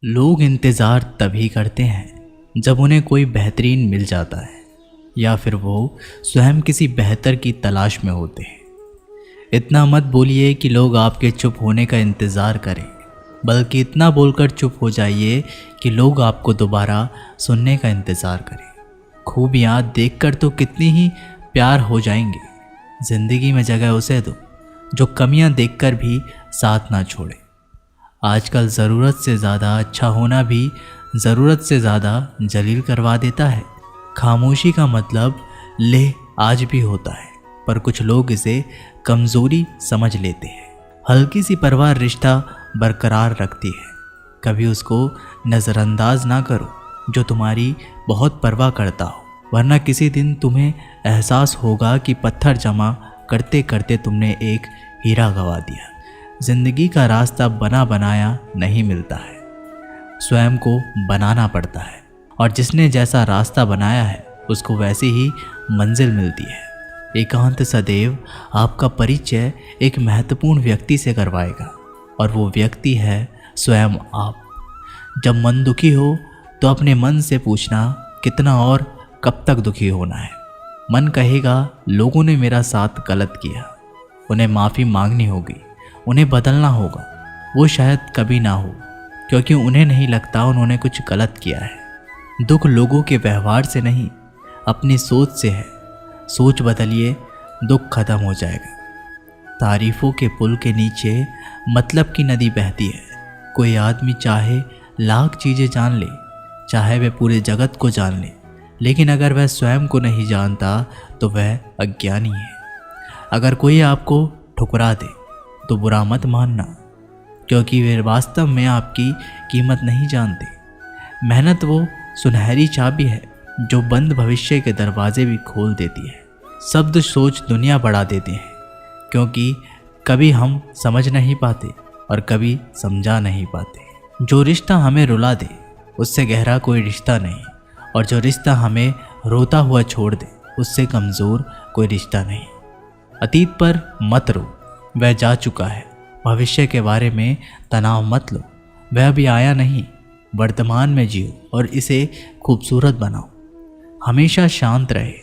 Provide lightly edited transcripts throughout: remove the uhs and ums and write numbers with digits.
लोग इंतज़ार तभी करते हैं जब उन्हें कोई बेहतरीन मिल जाता है या फिर वो स्वयं किसी बेहतर की तलाश में होते हैं। इतना मत बोलिए कि लोग आपके चुप होने का इंतज़ार करें, बल्कि इतना बोलकर चुप हो जाइए कि लोग आपको दोबारा सुनने का इंतज़ार करें। खूबियाँ देखकर तो कितनी ही प्यार हो जाएंगे। ज़िंदगी में जगह उसे दो जो कमियां देखकर भी साथ ना छोड़े। आजकल ज़रूरत से ज़्यादा अच्छा होना भी ज़रूरत से ज़्यादा जलील करवा देता है। खामोशी का मतलब ले आज भी होता है, पर कुछ लोग इसे कमज़ोरी समझ लेते हैं। हल्की सी परवाह रिश्ता बरकरार रखती है। कभी उसको नज़रअंदाज ना करो जो तुम्हारी बहुत परवाह करता हो, वरना किसी दिन तुम्हें एहसास होगा कि पत्थर जमा करते करते तुमने एक हीरा गंवा दिया। जिंदगी का रास्ता बना बनाया नहीं मिलता है, स्वयं को बनाना पड़ता है, और जिसने जैसा रास्ता बनाया है उसको वैसी ही मंजिल मिलती है। एकांत सदैव आपका परिचय एक महत्वपूर्ण व्यक्ति से करवाएगा, और वो व्यक्ति है स्वयं आप। जब मन दुखी हो तो अपने मन से पूछना कितना और कब तक दुखी होना है। मन कहेगा लोगों ने मेरा साथ गलत किया, उन्हें माफ़ी मांगनी होगी, उन्हें बदलना होगा। वो शायद कभी ना हो, क्योंकि उन्हें नहीं लगता उन्होंने कुछ गलत किया है। दुख लोगों के व्यवहार से नहीं, अपनी सोच से है। सोच बदलिए, दुख खत्म हो जाएगा। तारीफों के पुल के नीचे मतलब की नदी बहती है। कोई आदमी चाहे लाख चीज़ें जान ले, चाहे वह पूरे जगत को जान ले, लेकिन अगर वह स्वयं को नहीं जानता तो वह अज्ञानी है। अगर कोई आपको ठुकरा दे तो बुरा मत मानना, क्योंकि वे वास्तव में आपकी कीमत नहीं जानते। मेहनत वो सुनहरी चाबी है जो बंद भविष्य के दरवाजे भी खोल देती है। शब्द सोच दुनिया बढ़ा देते हैं, क्योंकि कभी हम समझ नहीं पाते और कभी समझा नहीं पाते। जो रिश्ता हमें रुला दे उससे गहरा कोई रिश्ता नहीं, और जो रिश्ता हमें रोता हुआ छोड़ दे उससे कमज़ोर कोई रिश्ता नहीं। अतीत पर मत रो, वह जा चुका है। भविष्य के बारे में तनाव मत लो, वह अभी आया नहीं। वर्तमान में जियो और इसे खूबसूरत बनाओ। हमेशा शांत रहे,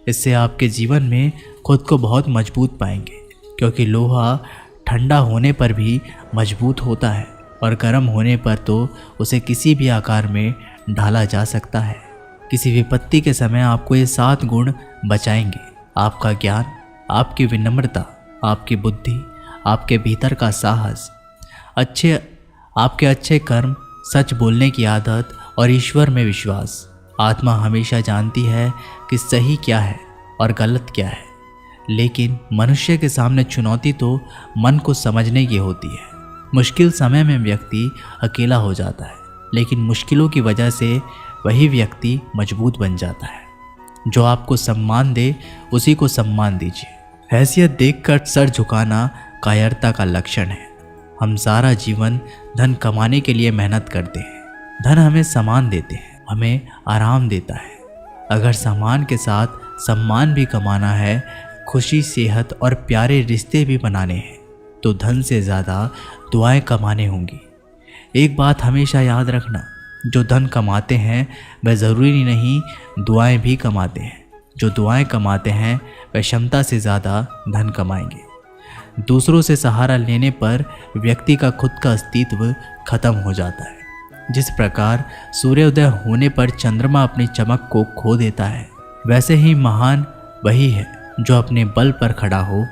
इससे आपके जीवन में खुद को बहुत मजबूत पाएंगे, क्योंकि लोहा ठंडा होने पर भी मजबूत होता है, और गर्म होने पर तो उसे किसी भी आकार में ढाला जा सकता है। किसी विपत्ति के समय आपको ये 7 गुण बचाएंगे: आपका ज्ञान, आपकी विनम्रता, आपकी बुद्धि, आपके भीतर का साहस, आपके अच्छे कर्म, सच बोलने की आदत और ईश्वर में विश्वास। आत्मा हमेशा जानती है कि सही क्या है और गलत क्या है, लेकिन मनुष्य के सामने चुनौती तो मन को समझने की होती है। मुश्किल समय में व्यक्ति अकेला हो जाता है, लेकिन मुश्किलों की वजह से वही व्यक्ति मजबूत बन जाता है। जो आपको सम्मान दे उसी को सम्मान दीजिए। हैसियत देखकर सर झुकाना कायरता का लक्षण है। हम सारा जीवन धन कमाने के लिए मेहनत करते हैं। धन हमें सामान देते हैं, हमें आराम देता है। अगर सामान के साथ सम्मान भी कमाना है, खुशी, सेहत और प्यारे रिश्ते भी बनाने हैं, तो धन से ज़्यादा दुआएं कमाने होंगी। एक बात हमेशा याद रखना, जो धन कमाते हैं वह ज़रूरी नहीं दुआएं भी कमाते हैं। जो दुआएं कमाते हैं वह क्षमता से ज़्यादा धन कमाएंगे। दूसरों से सहारा लेने पर व्यक्ति का खुद का अस्तित्व खत्म हो जाता है। जिस प्रकार सूर्योदय होने पर चंद्रमा अपनी चमक को खो देता है, वैसे ही महान वही है जो अपने बल पर खड़ा हो।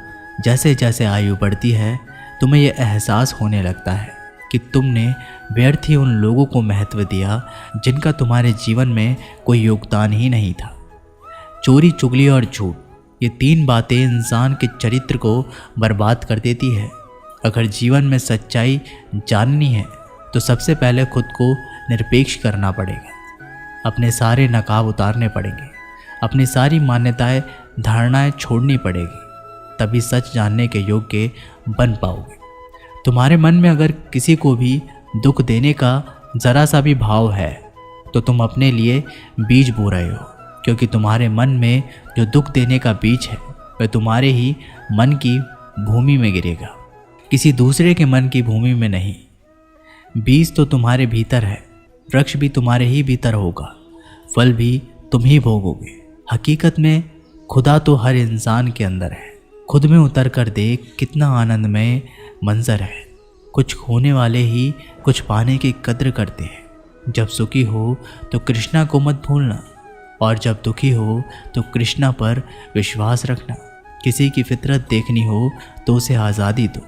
जैसे जैसे आयु बढ़ती है, तुम्हें यह एहसास होने लगता है कि तुमने व्यर्थ ही उन लोगों को महत्व दिया जिनका तुम्हारे जीवन में कोई योगदान ही नहीं था। चोरी, चुगली और झूठ, ये 3 बातें इंसान के चरित्र को बर्बाद कर देती है। अगर जीवन में सच्चाई जाननी है तो सबसे पहले खुद को निरपेक्ष करना पड़ेगा। अपने सारे नकाब उतारने पड़ेंगे, अपनी सारी मान्यताएं, धारणाएं छोड़नी पड़ेगी, तभी सच जानने के योग्य बन पाओगे। तुम्हारे मन में अगर किसी को भी दुख देने का ज़रा सा भी भाव है तो तुम अपने लिए बीज बो रहे हो, क्योंकि तुम्हारे मन में जो दुख देने का बीज है वह तुम्हारे ही मन की भूमि में गिरेगा, किसी दूसरे के मन की भूमि में नहीं। बीज तो तुम्हारे भीतर है, वृक्ष भी तुम्हारे ही भीतर होगा, फल भी तुम ही भोगोगे। हकीकत में खुदा तो हर इंसान के अंदर है। खुद में उतर कर देख कितना आनंदमय मंजर है। कुछ खोने वाले ही कुछ पाने की कद्र करते हैं। जब सुखी हो तो कृष्णा को मत भूलना, और जब दुखी हो तो कृष्णा पर विश्वास रखना। किसी की फितरत देखनी हो तो उसे आज़ादी दो,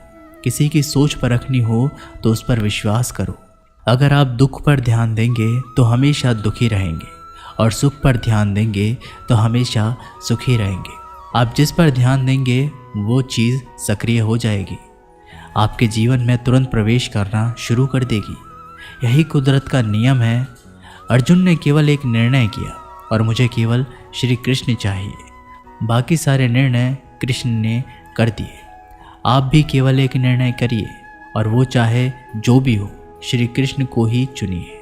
किसी की सोच परखनी हो तो उस पर विश्वास करो। अगर आप दुख पर ध्यान देंगे तो हमेशा दुखी रहेंगे, और सुख पर ध्यान देंगे तो हमेशा सुखी रहेंगे। आप जिस पर ध्यान देंगे वो चीज़ सक्रिय हो जाएगी, आपके जीवन में तुरंत प्रवेश करना शुरू कर देगी। यही कुदरत का नियम है। अर्जुन ने केवल एक निर्णय किया, और मुझे केवल श्री कृष्ण चाहिए। बाकी सारे निर्णय कृष्ण ने कर दिए। आप भी केवल एक निर्णय करिए, और वो चाहे जो भी हो, श्री कृष्ण को ही चुनिए,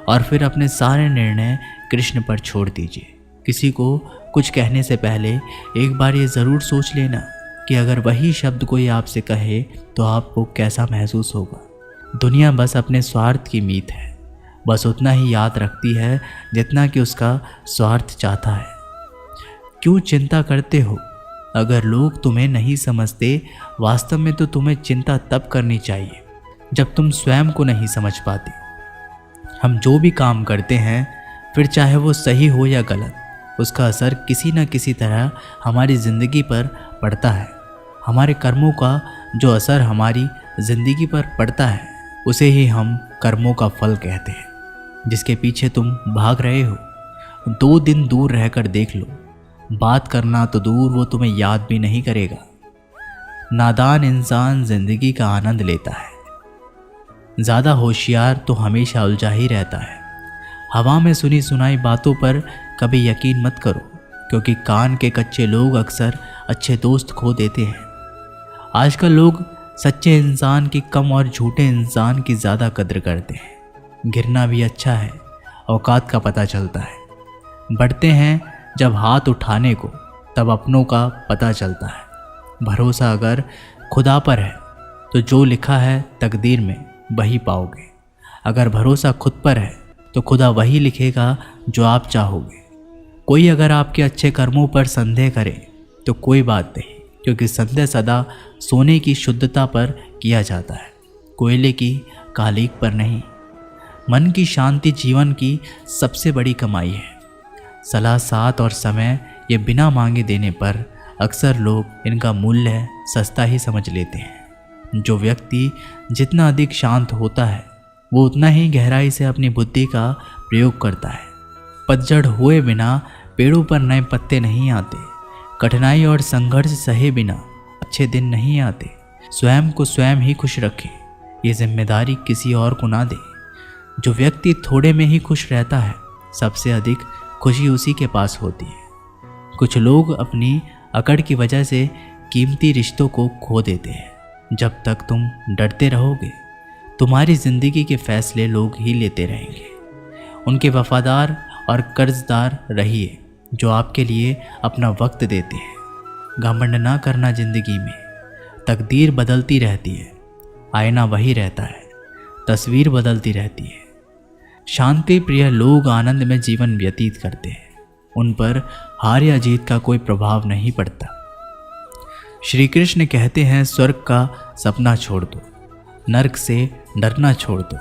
और फिर अपने सारे निर्णय कृष्ण पर छोड़ दीजिए। किसी को कुछ कहने से पहले एक बार ये ज़रूर सोच लेना कि अगर वही शब्द कोई आपसे कहे तो आपको कैसा महसूस होगा। दुनिया बस अपने स्वार्थ की मीत है, बस उतना ही याद रखती है जितना कि उसका स्वार्थ चाहता है। क्यों चिंता करते हो? अगर लोग तुम्हें नहीं समझते, वास्तव में तो तुम्हें चिंता तब करनी चाहिए जब तुम स्वयं को नहीं समझ पाते। हम जो भी काम करते हैं, फिर चाहे वो सही हो या गलत, उसका असर किसी न किसी तरह हमारी ज़िंदगी पर पड़ता है। हमारे कर्मों का जो असर हमारी ज़िंदगी पर पड़ता है, उसे ही हम कर्मों का फल कहते हैं। जिसके पीछे तुम भाग रहे हो, 2 दिन दूर रहकर देख लो। बात करना तो दूर, वो तुम्हें याद भी नहीं करेगा। नादान इंसान ज़िंदगी का आनंद लेता है, ज़्यादा होशियार तो हमेशा उलझा ही रहता है। हवा में सुनी सुनाई बातों पर कभी यकीन मत करो, क्योंकि कान के कच्चे लोग अक्सर अच्छे दोस्त खो देते हैं। आजकल लोग सच्चे इंसान की कम और झूठे इंसान की ज़्यादा कद्र करते हैं। गिरना भी अच्छा है, औकात का पता चलता है। बढ़ते हैं जब हाथ उठाने को, तब अपनों का पता चलता है। भरोसा अगर खुदा पर है तो जो लिखा है तकदीर में वही पाओगे। अगर भरोसा खुद पर है तो खुदा वही लिखेगा जो आप चाहोगे। कोई अगर आपके अच्छे कर्मों पर संदेह करे तो कोई बात नहीं, क्योंकि संदेह सदा सोने की शुद्धता पर किया जाता है, कोयले की कालीक पर नहीं। मन की शांति जीवन की सबसे बड़ी कमाई है। सलाह साथ और समय ये बिना मांगे देने पर अक्सर लोग इनका मूल्य सस्ता ही समझ लेते हैं। जो व्यक्ति जितना अधिक शांत होता है, वो उतना ही गहराई से अपनी बुद्धि का प्रयोग करता है। पतझड़ हुए बिना पेड़ों पर नए पत्ते नहीं आते। कठिनाई और संघर्ष सहे बिना अच्छे दिन नहीं आते। स्वयं को स्वयं ही खुश रखें, ये जिम्मेदारी किसी और को ना दे। जो व्यक्ति थोड़े में ही खुश रहता है, सबसे अधिक खुशी उसी के पास होती है। कुछ लोग अपनी अकड़ की वजह से कीमती रिश्तों को खो देते हैं। जब तक तुम डरते रहोगे, तुम्हारी ज़िंदगी के फैसले लोग ही लेते रहेंगे। उनके वफादार और कर्जदार रहिए जो आपके लिए अपना वक्त देते हैं। घमंड ना करना ज़िंदगी में। तकदीर बदलती रहती है, आईना वही रहता है, तस्वीर बदलती रहती है। शांति प्रिय लोग आनंद में जीवन व्यतीत करते हैं। उन पर हार या जीत का कोई प्रभाव नहीं पड़ता। श्री कृष्ण कहते हैं, स्वर्ग का सपना छोड़ दो, नरक से डरना छोड़ दो।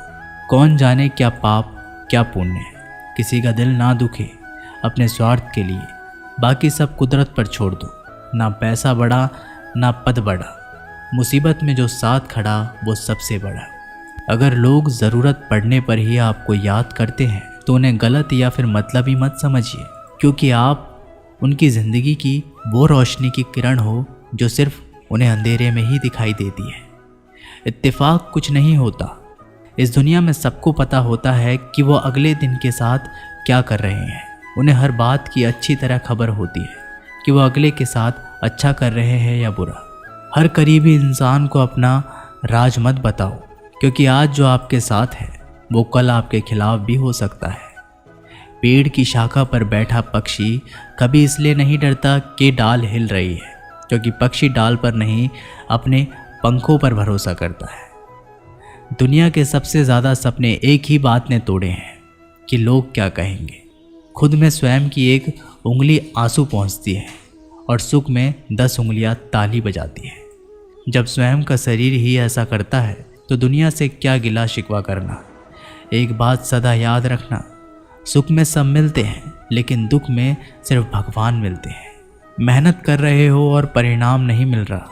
कौन जाने क्या पाप क्या पुण्य है। किसी का दिल ना दुखे अपने स्वार्थ के लिए। बाकी सब कुदरत पर छोड़ दो। ना पैसा बड़ा ना पद बड़ा, मुसीबत में जो साथ खड़ा वो सबसे बड़ा। अगर लोग ज़रूरत पड़ने पर ही आपको याद करते हैं तो उन्हें गलत या फिर मतलबी मत समझिए, क्योंकि आप उनकी ज़िंदगी की वो रोशनी की किरण हो जो सिर्फ उन्हें अंधेरे में ही दिखाई देती है। इत्तेफाक कुछ नहीं होता। इस दुनिया में सबको पता होता है कि वो अगले दिन के साथ क्या कर रहे हैं। उन्हें हर बात की अच्छी तरह खबर होती है कि वो अगले के साथ अच्छा कर रहे हैं या बुरा। हर करीबी इंसान को अपना राज मत बताओ, क्योंकि आज जो आपके साथ है वो कल आपके खिलाफ भी हो सकता है। पेड़ की शाखा पर बैठा पक्षी कभी इसलिए नहीं डरता कि डाल हिल रही है, क्योंकि पक्षी डाल पर नहीं अपने पंखों पर भरोसा करता है। दुनिया के सबसे ज़्यादा सपने एक ही बात ने तोड़े हैं कि लोग क्या कहेंगे। खुद में स्वयं की एक उंगली आंसू पहुँचती है और सुख में 10 उंगलियां ताली बजाती है। जब स्वयं का शरीर ही ऐसा करता है तो दुनिया से क्या गिला शिकवा करना। एक बात सदा याद रखना, सुख में सब मिलते हैं लेकिन दुख में सिर्फ भगवान मिलते हैं। मेहनत कर रहे हो और परिणाम नहीं मिल रहा,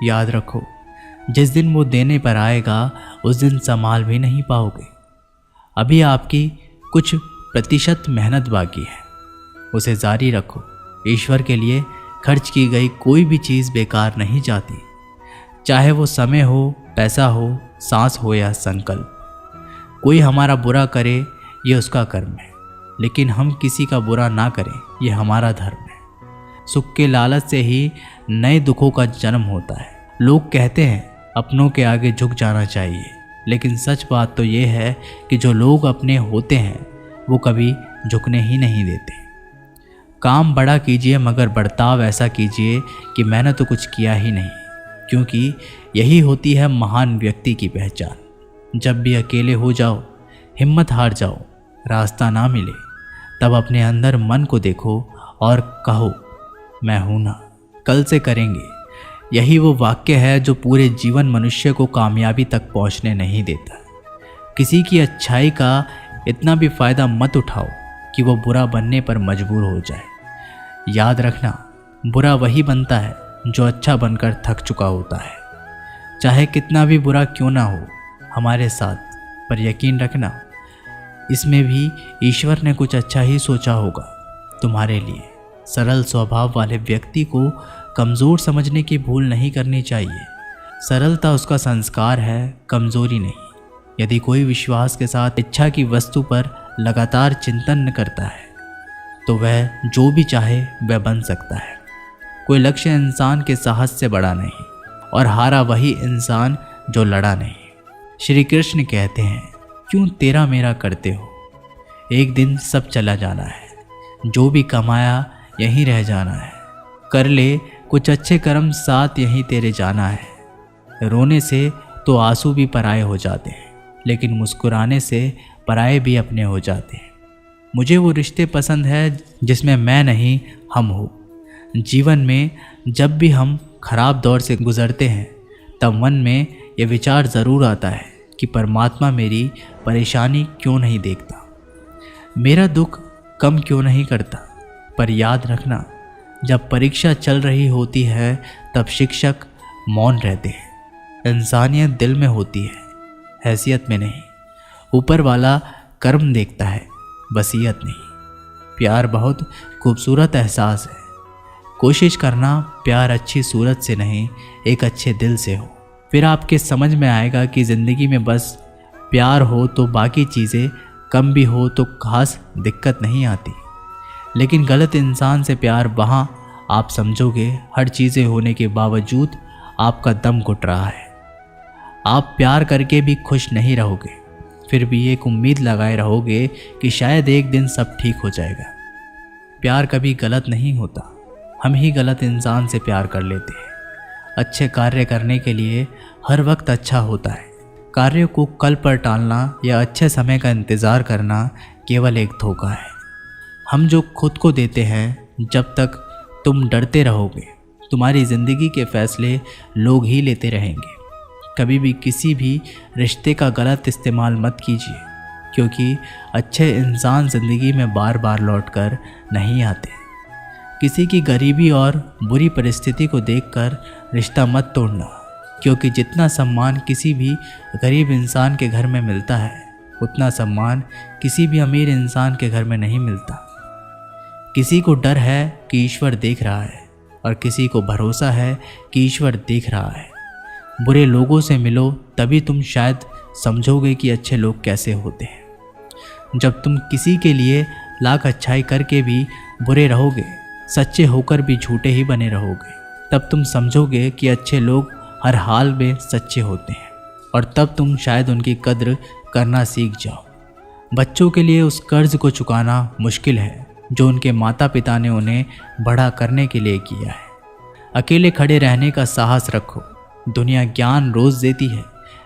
याद रखो जिस दिन वो देने पर आएगा उस दिन संभाल भी नहीं पाओगे। अभी आपकी कुछ प्रतिशत मेहनत बाकी है, उसे जारी रखो। ईश्वर के लिए खर्च की गई कोई भी चीज़ बेकार नहीं जाती, चाहे वो समय हो, पैसा हो, सांस हो या संकल्प। कोई हमारा बुरा करे ये उसका कर्म है, लेकिन हम किसी का बुरा ना करें ये हमारा धर्म है। सुख के लालच से ही नए दुखों का जन्म होता है। लोग कहते हैं अपनों के आगे झुक जाना चाहिए, लेकिन सच बात तो ये है कि जो लोग अपने होते हैं वो कभी झुकने ही नहीं देते। काम बड़ा कीजिए मगर बर्ताव ऐसा कीजिए कि मैंने तो कुछ किया ही नहीं, क्योंकि यही होती है महान व्यक्ति की पहचान। जब भी अकेले हो जाओ, हिम्मत हार जाओ, रास्ता ना मिले, तब अपने अंदर मन को देखो और कहो मैं हूं ना, कल से करेंगे। यही वो वाक्य है जो पूरे जीवन मनुष्य को कामयाबी तक पहुंचने नहीं देता। किसी की अच्छाई का इतना भी फ़ायदा मत उठाओ कि वो बुरा बनने पर मजबूर हो जाए। याद रखना, बुरा वही बनता है जो अच्छा बनकर थक चुका होता है। चाहे कितना भी बुरा क्यों ना हो हमारे साथ, पर यकीन रखना इसमें भी ईश्वर ने कुछ अच्छा ही सोचा होगा तुम्हारे लिए। सरल स्वभाव वाले व्यक्ति को कमज़ोर समझने की भूल नहीं करनी चाहिए। सरलता उसका संस्कार है, कमज़ोरी नहीं। यदि कोई विश्वास के साथ इच्छा की वस्तु पर लगातार चिंतन करता है तो वह जो भी चाहे वह बन सकता है। कोई लक्ष्य इंसान के साहस से बड़ा नहीं, और हारा वही इंसान जो लड़ा नहीं। श्री कृष्ण कहते हैं क्यों तेरा मेरा करते हो, एक दिन सब चला जाना है, जो भी कमाया यहीं रह जाना है। कर ले कुछ अच्छे कर्म, साथ यहीं तेरे जाना है। रोने से तो आंसू भी पराये हो जाते हैं, लेकिन मुस्कुराने से पराये भी अपने हो जाते हैं। मुझे वो रिश्ते पसंद है जिसमें मैं नहीं हम हो। जीवन में जब भी हम खराब दौर से गुजरते हैं तब मन में ये विचार ज़रूर आता है कि परमात्मा मेरी परेशानी क्यों नहीं देखता, मेरा दुख कम क्यों नहीं करता। पर याद रखना, जब परीक्षा चल रही होती है तब शिक्षक मौन रहते हैं। इंसानियत दिल में होती है, हैसियत में नहीं। ऊपर वाला कर्म देखता है, वसीयत नहीं। प्यार बहुत खूबसूरत एहसास है। कोशिश करना प्यार अच्छी सूरत से नहीं, एक अच्छे दिल से हो। फिर आपके समझ में आएगा कि ज़िंदगी में बस प्यार हो तो बाकी चीज़ें कम भी हो तो खास दिक्कत नहीं आती। लेकिन गलत इंसान से प्यार, वहाँ आप समझोगे हर चीज़ें होने के बावजूद आपका दम घुट रहा है। आप प्यार करके भी खुश नहीं रहोगे, फिर भी एक उम्मीद लगाए रहोगे कि शायद एक दिन सब ठीक हो जाएगा। प्यार कभी गलत नहीं होता, हम ही गलत इंसान से प्यार कर लेते हैं। अच्छे कार्य करने के लिए हर वक्त अच्छा होता है। कार्य को कल पर टालना या अच्छे समय का इंतज़ार करना केवल एक धोखा है। हम जो खुद को देते हैं, जब तक तुम डरते रहोगे तुम्हारी ज़िंदगी के फैसले लोग ही लेते रहेंगे। कभी भी किसी भी रिश्ते का गलत इस्तेमाल मत कीजिए, क्योंकि अच्छे इंसान ज़िंदगी में बार बार लौट कर नहीं आते। किसी की गरीबी और बुरी परिस्थिति को देखकर रिश्ता मत तोड़ना, क्योंकि जितना सम्मान किसी भी गरीब इंसान के घर में मिलता है उतना सम्मान किसी भी अमीर इंसान के घर में नहीं मिलता। किसी को डर है कि ईश्वर देख रहा है, और किसी को भरोसा है कि ईश्वर देख रहा है। बुरे लोगों से मिलो, तभी तुम शायद समझोगे कि अच्छे लोग कैसे होते हैं। जब तुम किसी के लिए लाख अच्छाई करके भी बुरे रहोगे, सच्चे होकर भी झूठे ही बने रहोगे, तब तुम समझोगे कि अच्छे लोग हर हाल में सच्चे होते हैं, और तब तुम शायद उनकी कद्र करना सीख जाओ। बच्चों के लिए उस कर्ज को चुकाना मुश्किल है जो उनके माता पिता ने उन्हें बड़ा करने के लिए किया है। अकेले खड़े रहने का साहस रखो। दुनिया ज्ञान रोज़ देती है,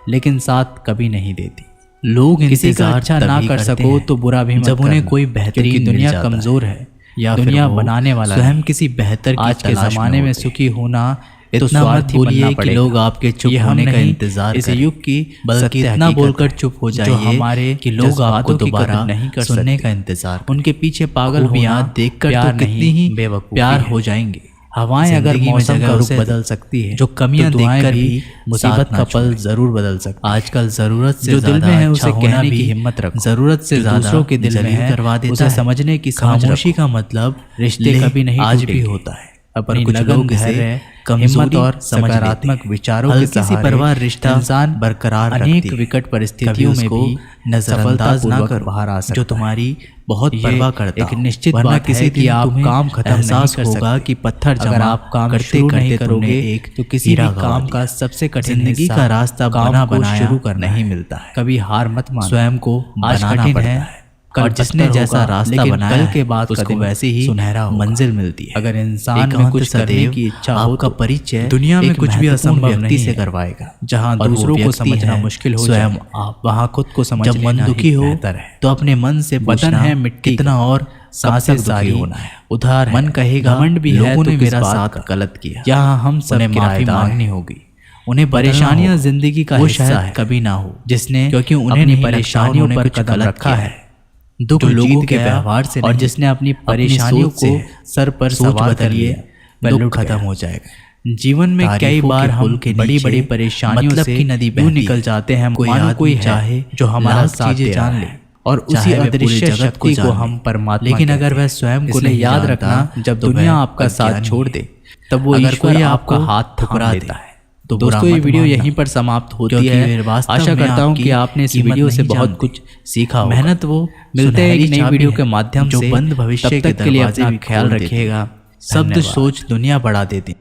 लेकिन साथ कभी नहीं देती। लोग किसी का अच्छा ना कर सको तो बुरा भी मत जब उन्हें करना, कोई बेहतरीन क्योंकि दुनिया मिल जाता कमजोर है या दुनिया फिर वो बनाने वाला स्वयं नहीं। किसी बेहतर की आज के तलाश ज़माने में होते हैं। सुखी होना तो इतना मत स्वार्थी बोलिए बनना कि पड़ेगा। लोग आपके चुप ये हम होने का नहीं, इंतजार इस करें, युग की बल्कि सत्य इतना हकीकत बोलकर है, चुप हो जो जाइए हमारे कि लोग आपको जज्बातों की दोबारा कदर नहीं कर सुनने सकते। का इंतजार करें। उनके पीछे पागल खूबियां होना देखकर प्यार तो कितनी नहीं, ही बेवकूफी प्यार है। हो जाएंगे। हवाएं अगर जिंदगी में मौसम जगह का रुख उसे बदल सकती है जो कमियां तो दुआएं देखकर भी भी मुसीबत साथ ना का पल छोड़ें। जरूर बदल सकती है। आजकल जरूरत से जो दिल ज्यादा में है अच्छा उसे होना कहने भी की हिम्मत रखो। जरूरत से जो ज्यादा दूसरों के दिल में जलील है करवा देता उसे है। समझने की समझ खामोशी रखो। का मतलब रिश्ते लेह कभी नहीं आज भी टूटेंगे। होता है, अपनी पर कुछ लगन, लोग इसे धैर्य, कमजोरी हिम्मत और समझ लेते सकारात्मक हैं। विचारों के हल्की सी सहारे परिवार रिश्ता इंसान बरकरार अनेक रखती है। विकट कभी परिस्थितियों में उसको भी नजरअंदाज ना सफलतापूर्वक करो बाहर आ सकता जो है। तुम्हारी बहुत ये परवाह करता एक हो। निश्चित वरना बात किसी है कि दिन आप तुम्हें काम खत्म नहीं एहसास कर होगा सकते। कि पत्थर अगर जमा आप काम करते शुरू नहीं करते करोगे तुमने एक तो किसी हीरा भी गंवा काम दिया। का सबसे कठिन जिंदगी हिस्सा का रास्ता काम बना को बनाया शुरू करना नहीं है। मिलता है, कभी हार मत मानो। स्वयं को आज बनाना कठिन पड़ता है, है। कल और जिसने पत्थर जैसा होगा, रास्ता लेकिन बनाया कल है, के बाद का उसको दिन वैसे ही सुनहरा होगा। मंजिल मिलती है। अगर इंसान में एकांत कुछ करने सदैव की इच्छा हो आपका तो परिचय दुनिया में एक कुछ भी महत्वपूर्ण असंभव व्यक्ति नहीं से है। करवाएगा। जहाँ और वो दूसरों को व्यक्ति समझना है मुश्किल हो स्वयं जाए, आप। वहाँ खुद को समझ जब मन लेना दुखी ही हो बेहतर है। तो अपने मन से बदन पूछना है मिट्टी कितना का, और सांसें कब तक सारी दुखी होना है। उधार है। मन कहेगा घमंड भी है लोगों तो ने किस मेरा बात साथ का। गलत किया। यहाँ हम सब उन्हें माफी किराएदार मांगनी हैं। होगी। उन्हें परेशानियां जिंदगी का वो हिस्सा शायद है, कभी ना हो जिसने क्योंकि उन्हें अपनी नहीं लगता परेशानियों उन्होंने पर कुछ कदम गलत रखा किया है। दुख जो लोगों जीत के गया व्यवहार से और नहीं, जिसने अपनी परेशानियों सोच से को सर पर सोच सवार कर बदलिए, लिया, दुख दुख खत्म गया। हो जाएगा। जीवन में कई तारीफों बार के हम पुल के बड़ी नीचे बड़ी परेशानियों मतलब से की नदी यूं बहती निकल है। जाते हैं कोई मानो आदमी कोई है चाहे जो हमारा लाख साथ चीजें दे जान रहा ले है और उसी चाहे वह पूरे अदृश्य जगत को शक्ति को जान हम ले, परमात्मा लेकिन कहते अगर हैं। वह स्वयं को इसलिए नहीं याद जानता, रखना, जब तो दुनिया वह आपका साथ अज्ञानी छोड़ है। दे तब वो अगर ईश्वर कोई आपका आपको हाथ ठुकरा थाम दे, देता है। तो दोस्तों बुरा ये मत वीडियो मानना, यहीं पर समाप्त होती क्योंकि है। वे वास्तव आशा में करता हूँ आपकी कि आपने इस कीमत वीडियो से नहीं बहुत जानते। कुछ सीखा होगा। मेहनत वो मिलते हैं एक सुनहरी नई चाबी वीडियो है के माध्यम जो से। बंद भविष्य तब के तक के लिए दरवाजे अपना भी ख्याल खोल देती है। रखिएगा। शब्द धन्यवाद। सोच दुनिया बढ़ा देती।